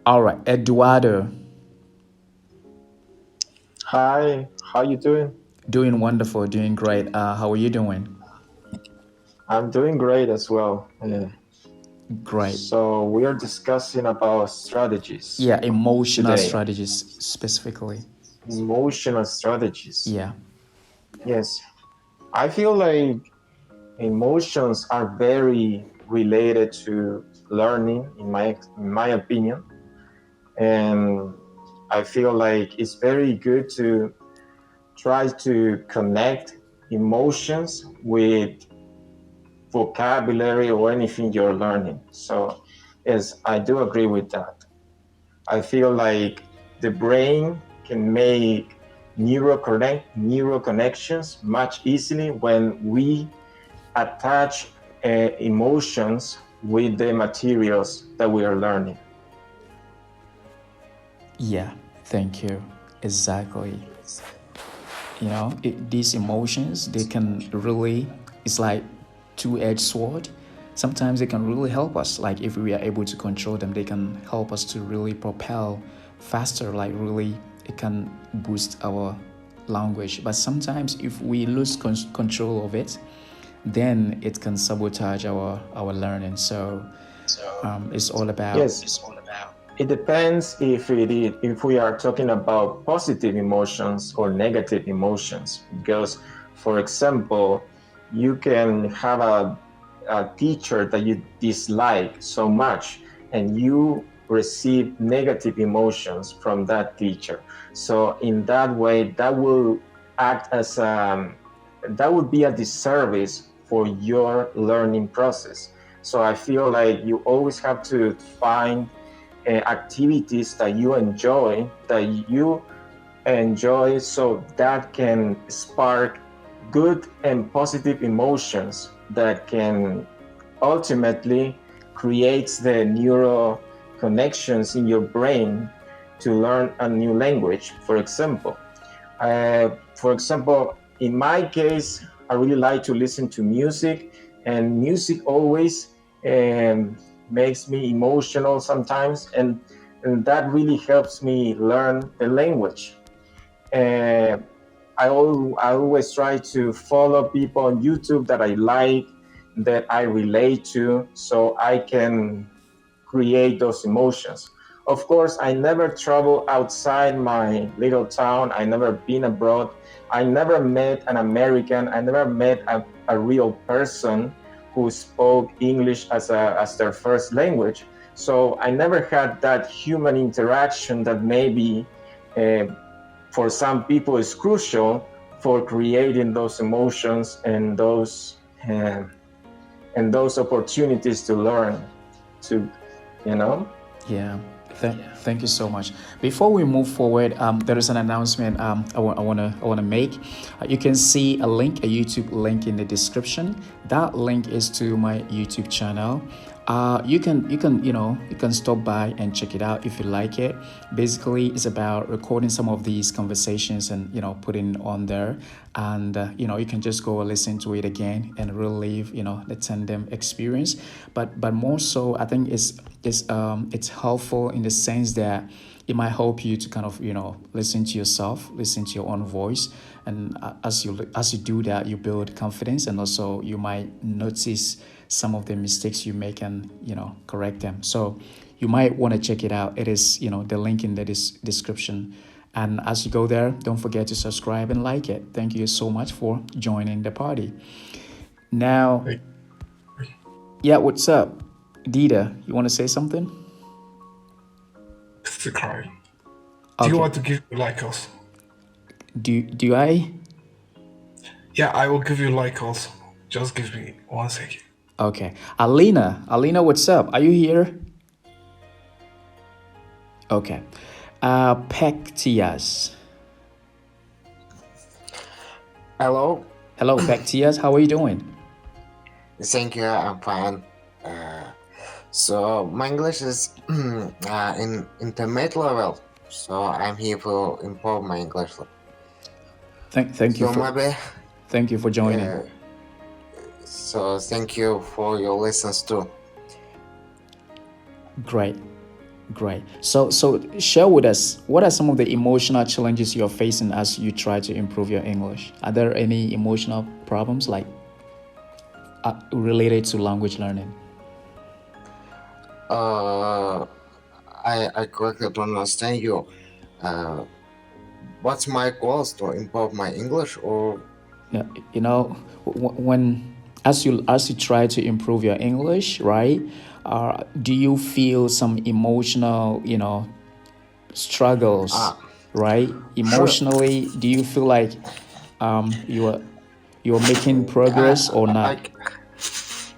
All right, Eduardo, Hi, how you doing? doing wonderful, doing great. How are you doing? I'm doing great as well. Great. So we are discussing about strategies Yeah, emotional today. strategies specifically. Emotional strategies. Yeah, Yes, I feel like emotions are very related to learning, in my opinion, and I feel like it's very good to try to connect emotions with vocabulary or anything you're learning. So, yes, I do agree with that. I feel like the brain can make neural connections much easily when we attach emotions with the materials that we are learning. yeah, thank you. Exactly. These emotions, they can really, it's like two-edged sword. Sometimes they can really help us. Like if we are able to control them, they can help us to really propel faster. Like really, it can boost our language. But sometimes if we lose control of it, then it can sabotage our learning. So it's all about. Yes, it depends if we are talking about positive emotions or negative emotions. Because, for example, you can have a teacher that you dislike so much, and you receive negative emotions from that teacher. So in that way, that would be a disservice for your learning process. So I feel like you always have to find activities that you enjoy so that can spark good and positive emotions that can ultimately creates the neural connections in your brain to learn a new language. For example, in my case, I really like to listen to music, and music always um, makes me emotional sometimes, and that really helps me learn the language. Uh, I always try to follow people on YouTube that I like, that I relate to, so I can create those emotions. Of course, I never travel outside my little town. I never been abroad. I never met an American. I never met a real person who spoke English as their first language. So I never had that human interaction that maybe uh, for some people is crucial for creating those emotions uh, and those opportunities to learn to you know Yeah. Thank you so much. Before we move forward, there is an announcement I wanna make. You can see a link, a YouTube link in the description. That link is to my YouTube channel. You can stop by and check it out if you like it. Basically, it's about recording some of these conversations and putting on there, and you can just go listen to it again and relive the tandem experience. But more so, I think it's helpful in the sense that it might help you to kind of listen to yourself, listen to your own voice, and as you do that, you build confidence, and also you might notice some of the mistakes you make and correct them. So you might want to check it out. It is the link in the description. And as you go there, don't forget to subscribe and like it. Thank you so much for joining the party. Now, Hey, yeah, what's up? Dita, you want to say something? it's a cry. Do you Okay. want to give me like us? Do I? Yeah, I will give you like also. Just give me 1 second. Okay. Alina, what's up? Are you here? Okay. Pectias. Hello. Hello, Pectias. How are you doing? Thank you. I'm fine. Uh, so my English is in intermediate level. So I'm here to improve my English. Thank you So for maybe. thank you for joining. Uh, so thank you for your lessons too. Great. Great. So share with us, what are some of the emotional challenges you're facing as you try to improve your English? Are there any emotional problems like related to language learning? Uh, I correctly don't understand you. Uh, what's my goals to improve my English or Yeah, you know, when as you try to improve your English, right? Do you feel some emotional, struggles, ah right? sure. Emotionally, do you feel like you're making progress or I not?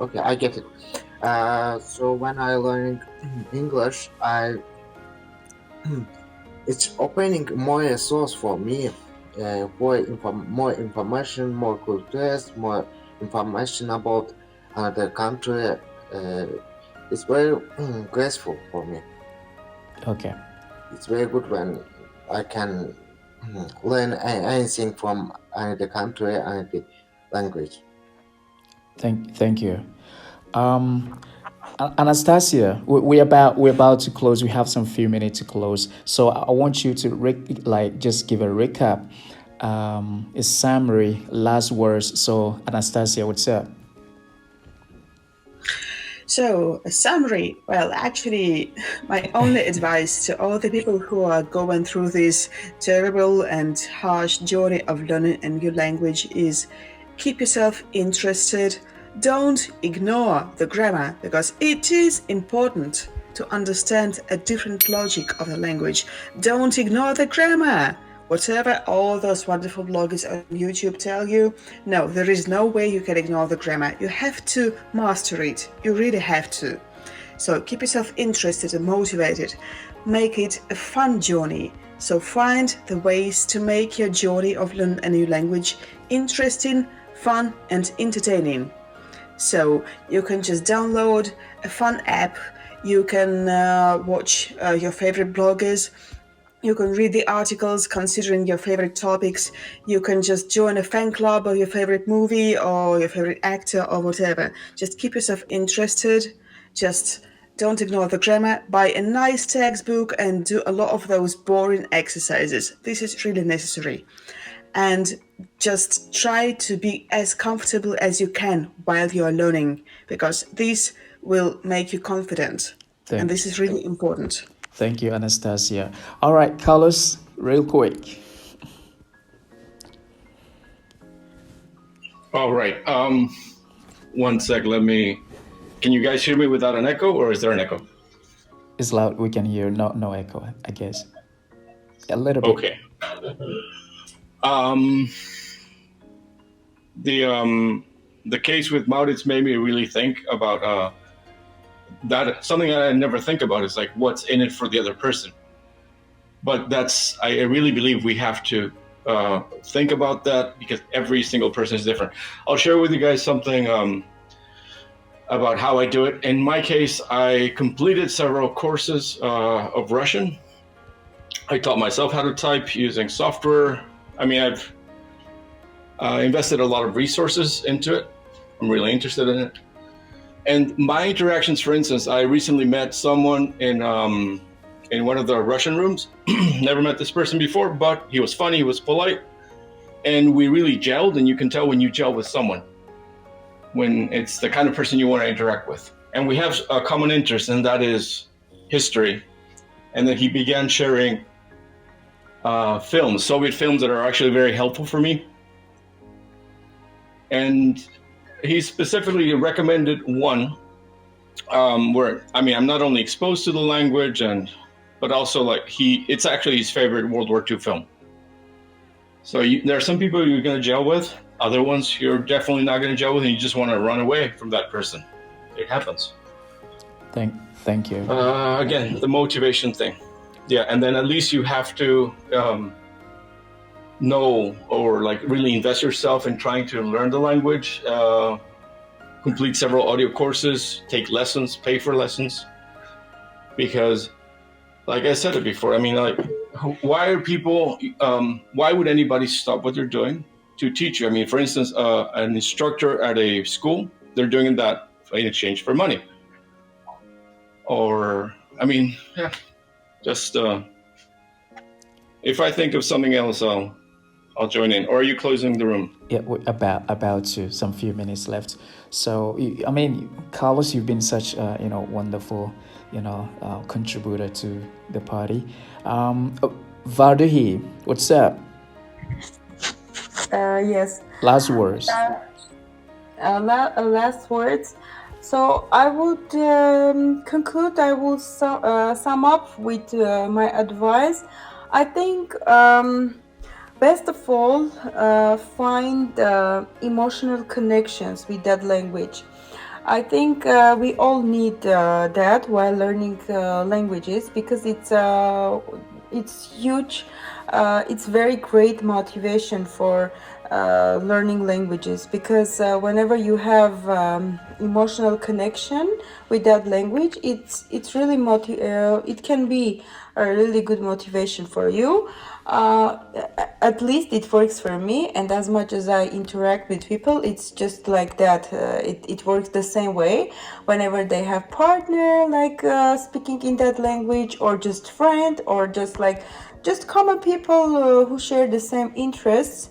okay, I get it. So when I learning English, I it's opening more resource for me, for more information, more cultures, more information about another country. Uh, it's very graceful for me. Okay. It's very good when I can learn anything from another country, another language. Thank you. Um, Anastasia, we're about to close. We have some few minutes to close, so I want you to just give a recap, a summary, last words. So Anastasia, what's up? So, a summary. Well, actually, my only advice to all the people who are going through this terrible and harsh journey of learning a new language is keep yourself interested. Don't ignore the grammar because it is important to understand a different logic of the language. Don't ignore the grammar. Whatever all those wonderful bloggers on YouTube tell you, no, there is no way you can ignore the grammar. You have to master it. You really have to. So keep yourself interested and motivated. Make it a fun journey. So find the ways to make your journey of learning a new language interesting, fun, and entertaining. So you can just download a fun app. You can watch your favorite bloggers. You can read the articles considering your favorite topics. You can just join a fan club of your favorite movie or your favorite actor or whatever. Just keep yourself interested. Just don't ignore the grammar. Buy a nice textbook and do a lot of those boring exercises. This is really necessary. And just try to be as comfortable as you can while you are learning, because this will make you confident. And Thank, this is really important. thank you, Anastasia. All right, Carlos, real quick. All right. One sec. Let me. Can you guys hear me without an echo, or is there an echo? It's loud. We can hear. No echo. I guess a little bit. Okay. Um, the case with Maurits made me really think about that. Something that I never think about is like what's in it for the other person. But I really believe we have to think about that because every single person is different. I'll share with you guys something about how I do it. In my case, I completed several courses of Russian. I taught myself how to type using software. I mean, I've invested a lot of resources into it. I'm really interested in it. And my interactions, for instance, I recently met someone in one of the Russian rooms. Never met this person before, but he was funny, he was polite, and we really gelled. And you can tell when you gel with someone, when it's the kind of person you want to interact with. And we have a common interest, and that is history. And then he began sharing films, Soviet films that are actually very helpful for me. And he specifically recommended one where, I mean, I'm not only exposed to the language, but also like it's actually his favorite World War II film. So there are some people you're going to gel with, other ones you're definitely not going to gel with, and you just want to run away from that person. It happens. Thank you. Again, the motivation thing. Yeah, and then at least you have to know or like really invest yourself in trying to learn the language, complete several audio courses, take lessons, pay for lessons. Because like I said it before, I mean, like, why would anybody stop what they're doing to teach you? I mean, for instance, an instructor at a school, they're doing that in exchange for money. Or I mean, yeah, just if I think of something else, I'll join in. Or are you closing the room? Yeah, about to some few minutes left. So I mean, Carlos, you've been such a wonderful contributor to the party. Vardahi, what's up? Yes. Last words. Last words. So I would conclude. I will sum up with my advice. I think best of all, find emotional connections with that language. I think we all need that while learning languages, because it's huge. It's very great motivation for learning languages, because whenever you have emotional connection with that language, it's really it can be a really good motivation for you. At least it works for me, and as much as I interact with people, it's just like that. It works the same way whenever they have partner like speaking in that language, or just friend, or just common people who share the same interests.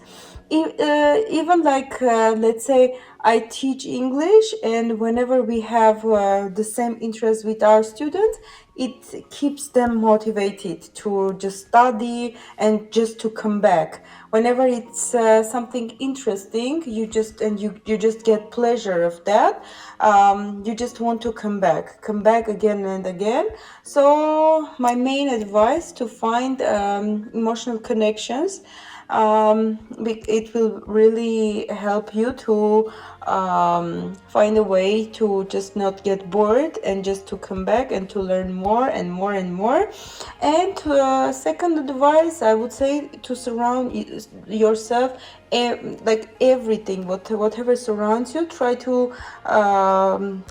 Even like let's say I teach English, and whenever we have the same interest with our students, it keeps them motivated to just study and just to come back. Whenever it's something interesting, you just get pleasure of that. You just want to come back again and again. So my main advice, to find emotional connections. It will really help you to find a way to just not get bored, and just to come back and to learn more and more and more. And second advice, I would say to surround yourself, like everything, whatever surrounds you, try to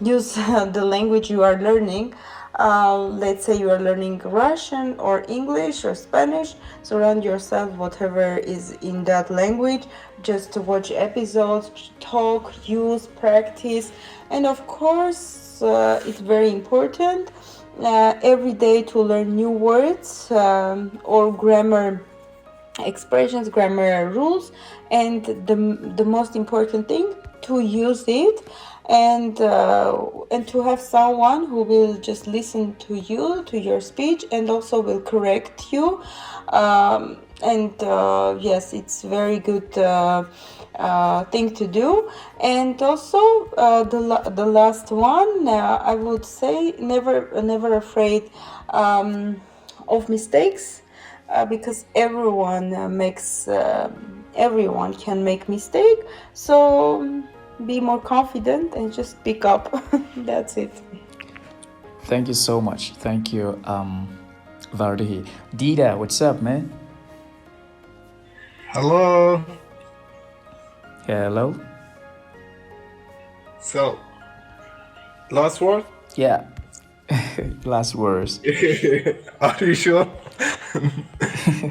use the language you are learning. Let's say you are learning Russian or English or Spanish, surround yourself whatever is in that language. Just to watch episodes, talk, use, practice, and of course it's very important every day to learn new words or grammar expressions, grammar rules, and the most important thing, to use it, and to have someone who will just listen to you, to your speech, and also will correct you. And yes, it's very good thing to do. And also the last one, I would say, never afraid of mistakes. Because everyone everyone can make mistake. So be more confident and just speak up. That's it. Thank you so much. Thank you, Vardahi. Dida, what's up, man? Hello. Hello. So, last word? Yeah. Last words. Are you sure?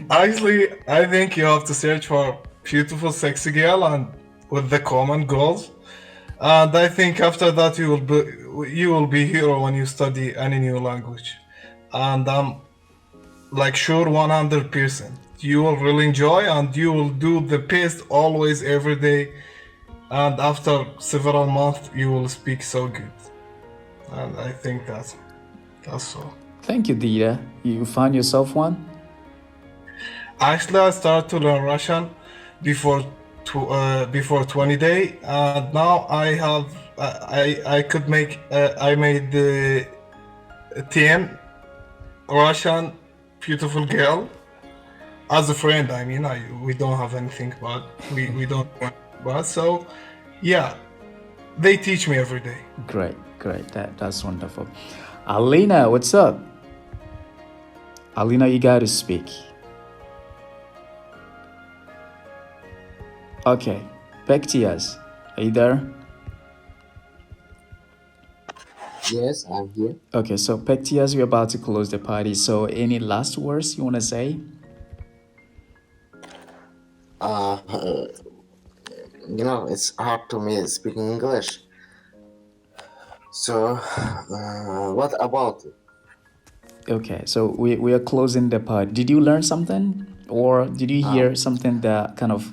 Actually, I think you have to search for beautiful, sexy girl and with the common goals. And I think after that you will be hero when you study any new language. And I'm like sure 100% you will really enjoy, and you will do the best always every day. And after several months you will speak so good. And I think that's all. Thank you, Dida. You found yourself one? Actually, I started to learn Russian before 20 days, and now I have I could make I made the 10 Russian beautiful girl as a friend. I mean, we don't have anything, but we don't want, but so yeah, they teach me every day. Great. That's wonderful. Alina, what's up? Alina, you got to speak. Okay, Pektias, are you there? Yes, I'm here. Okay, so Pektias, we're about to close the party. So any last words you want to say? It's hard to me speaking English. So, what about it? Okay, so we are closing the part. Did you learn something, or did you hear something that kind of?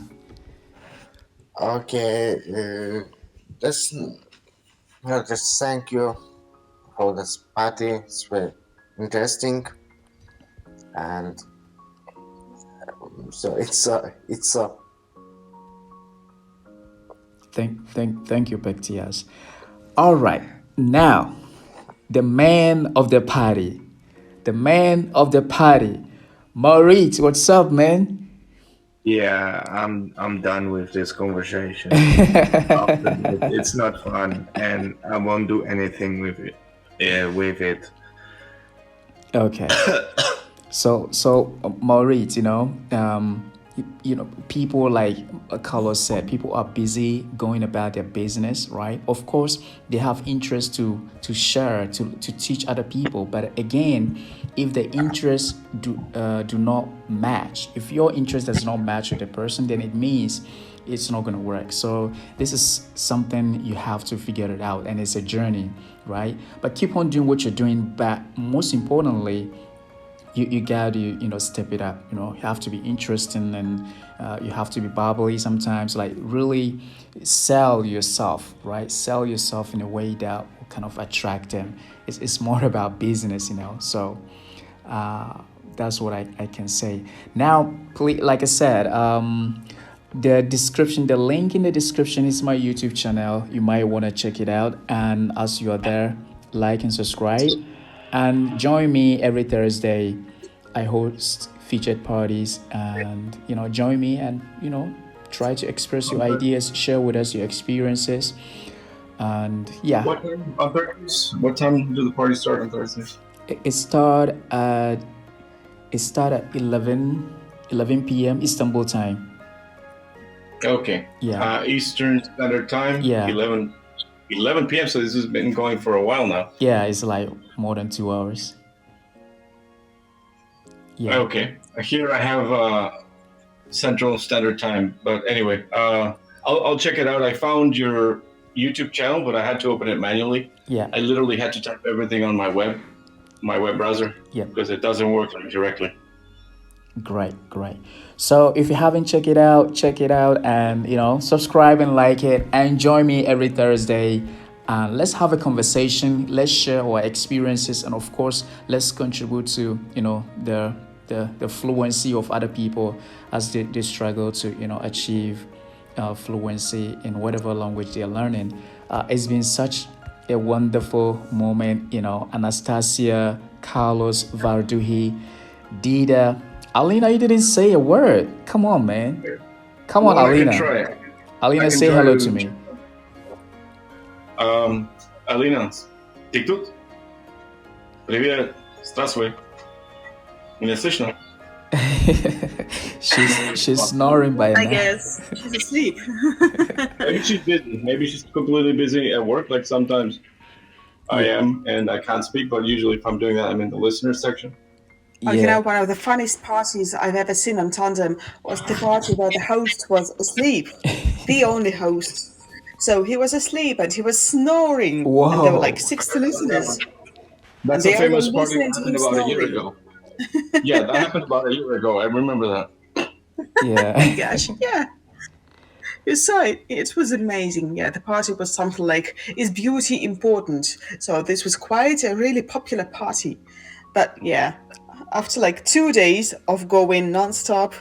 Okay, just just thank you for this party. It's very interesting, and so it's a Thank you, Bektias. All right, now the man of the party, the man of the party, Maurice. What's up, man? Yeah, I'm done with this conversation. It's not fun, and I won't do anything with it. With it. Okay. So Maurice, people like Carlos said, people are busy going about their business, right? Of course, they have interest to share, to teach other people. But again, if the interests do not match, if your interest does not match with the person, then it means it's not going to work. So this is something you have to figure it out, and it's a journey, right? But keep on doing what you're doing. But most importantly, you got to step it up. You have to be interesting, and you have to be bubbly sometimes, like really sell yourself, right? Sell yourself in a way that will kind of attract them. It's more about business. So that's what I can say. Now, please, like I said, the link in the description is my YouTube channel. You might want to check it out, and as you are there, like and subscribe. And join me every Thursday. I host featured parties, and join me and try to express your ideas, share with us your experiences, and yeah. What time on Thursdays? What time do the parties start on Thursdays? It start at 11 p.m. Istanbul time. Okay. Yeah. Eastern Standard Time. Yeah. 11 p.m. So this has been going for a while now. Yeah, it's like more than 2 hours. Yeah. Okay. Here I have Central Standard Time, but anyway, I'll check it out. I found your YouTube channel, but I had to open it manually. Yeah. I literally had to type everything on my web browser. Yeah. Because it doesn't work directly. Great. So if you haven't check it out, and subscribe and like it, and join me every Thursday. And let's have a conversation. Let's share our experiences, and of course, let's contribute to the fluency of other people as they struggle to achieve fluency in whatever language they're learning. It's been such a wonderful moment. Anastasia, Carlos, Varduhi, Dida. Alina, you didn't say a word. Come on, man. Come on, Alina. I can try. Alina, say hello to me. Alina, ты тут? Привет. Здравствуй. Меня слышно? She's snoring by now. I guess she's asleep. Maybe she's busy. Maybe she's completely busy at work. Like sometimes I am, and I can't speak. But usually, if I'm doing that, I'm in the listener section. Yeah. One of the funniest parties I've ever seen on Tandem was the party where the host was asleep, the only host. So he was asleep and he was snoring. Whoa. And there were like 60 listeners. That's They a famous all party that listened to happened him about a year snoring. ago. Yeah, that happened about a year ago. I remember that. Yeah. Gosh, yeah. You saw it. It was amazing. Yeah, the party was something like, is beauty important? So this was quite a really popular party. But yeah, after like 2 days of going non-stop,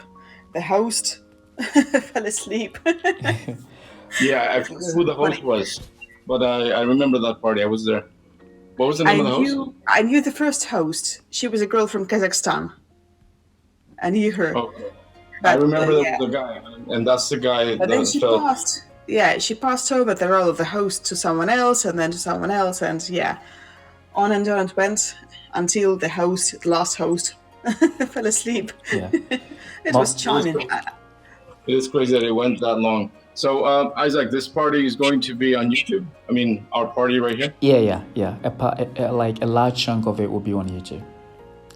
the host fell asleep. Yeah, I forget who the host was, but I remember that party. I was there. What was the name of the host? I knew the first host. She was a girl from Kazakhstan. I knew her. Okay. But, I remember yeah. the guy, and that's the guy But then that she fell. passed. Yeah, she passed over the role of the host to someone else, and then to someone else, and yeah, on and on it went until the last host, fell asleep. Yeah. It was charming. It is crazy that it went that long. So, Isaac, this party is going to be on YouTube. I mean, our party right here. Yeah. Like a large chunk of it will be on YouTube,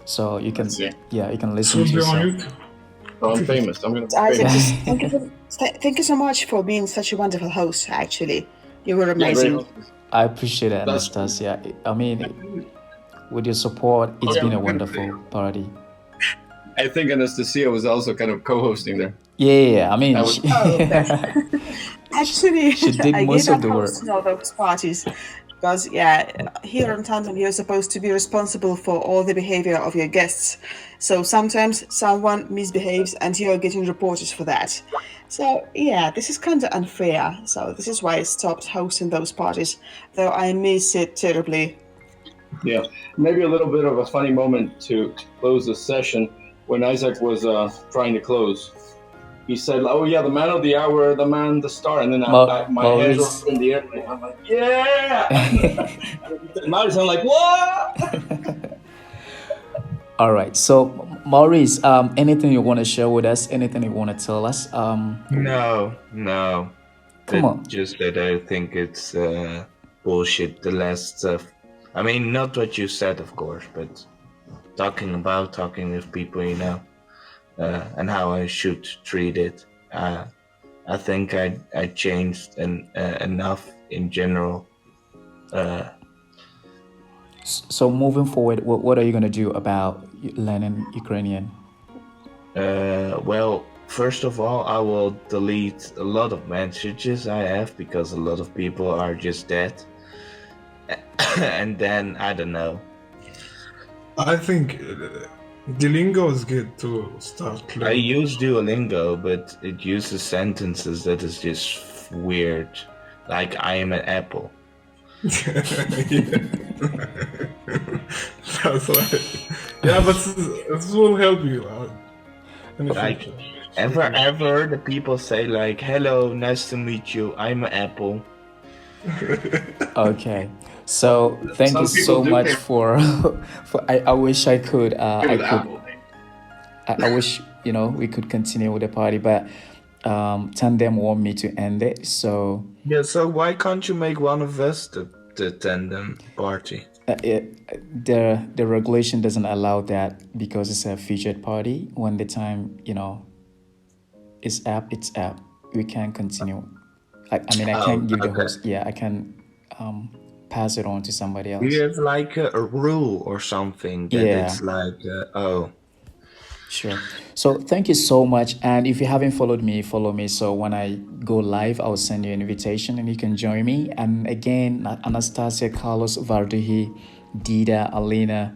so you can Let's see. you can listen to Should be on yourself. YouTube. So I'm famous. I'm gonna. Isaac, Be famous. thank you so much for being such a wonderful host. Actually, you were Yeah, amazing. very- I appreciate it, That's- Anastasia. I mean, with your support. It's Okay, been a I'm gonna say- wonderful party. I think Anastasia was also kind of co-hosting there. Yeah, I mean, I was- she, Actually, She did I most gave of up the work. hosting all those parties because, yeah, here in Tandem, you're supposed to be responsible for all the behavior of your guests. So sometimes someone misbehaves and you're getting reported for that. So, yeah, this is kind of unfair. So, this is why I stopped hosting those parties, though I miss it terribly. Yeah, maybe a little bit of a funny moment to close the session when Isaac was trying to close. He said, "Oh yeah, the man of the hour, the man, the star," and then my hands Maurice. were in the air. I'm like, "Yeah!" Maurice, I'm like, "What?" All right. So, Maurice, anything you want to share with us? Anything you want to tell us? No. Come But on. just that I think it's bullshit, the last stuff. I mean, not what you said, of course, but talking with people, and how I should treat it. I think I changed enough in general. So, moving forward, what are you going to do about learning Ukrainian? Well, first of all, I will delete a lot of messages I have because a lot of people are just dead. And then, I don't know. I think Duolingo is good to start I learning. use Duolingo, but it uses sentences that is just weird. Like, I am an apple. Yeah. That's right. Yeah, but this will help you in the Like, future. ever the people say like, hello, nice to meet you, I'm an apple. Okay. So, thank Some you people so do much think- for. I wish I could. I With could. Apple. I wish we could continue with the party, but Tandem want me to end it. So Yeah, so why can't you make one of us the tandem party? the regulation doesn't allow that because it's a featured party. When the time it's up, we can't continue. I mean, I can't give the okay. host. Yeah, I can pass it on to somebody else. Do you have like a rule or something that Yeah. it's like, Sure. So thank you so much. And if you haven't followed me, follow me. So when I go live, I'll send you an invitation and you can join me. And again, Anastasia, Carlos, Varduhi, Dida, Alina,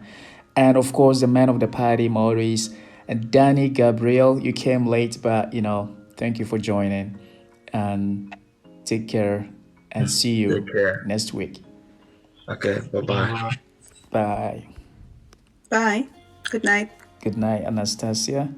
and of course the man of the party, Maurice, and Danny, Gabriel. You came late, but thank you for joining. And take care and see you Take care. next week. okay, bye-bye. Bye. Bye. Good night. Good night, Anastasia.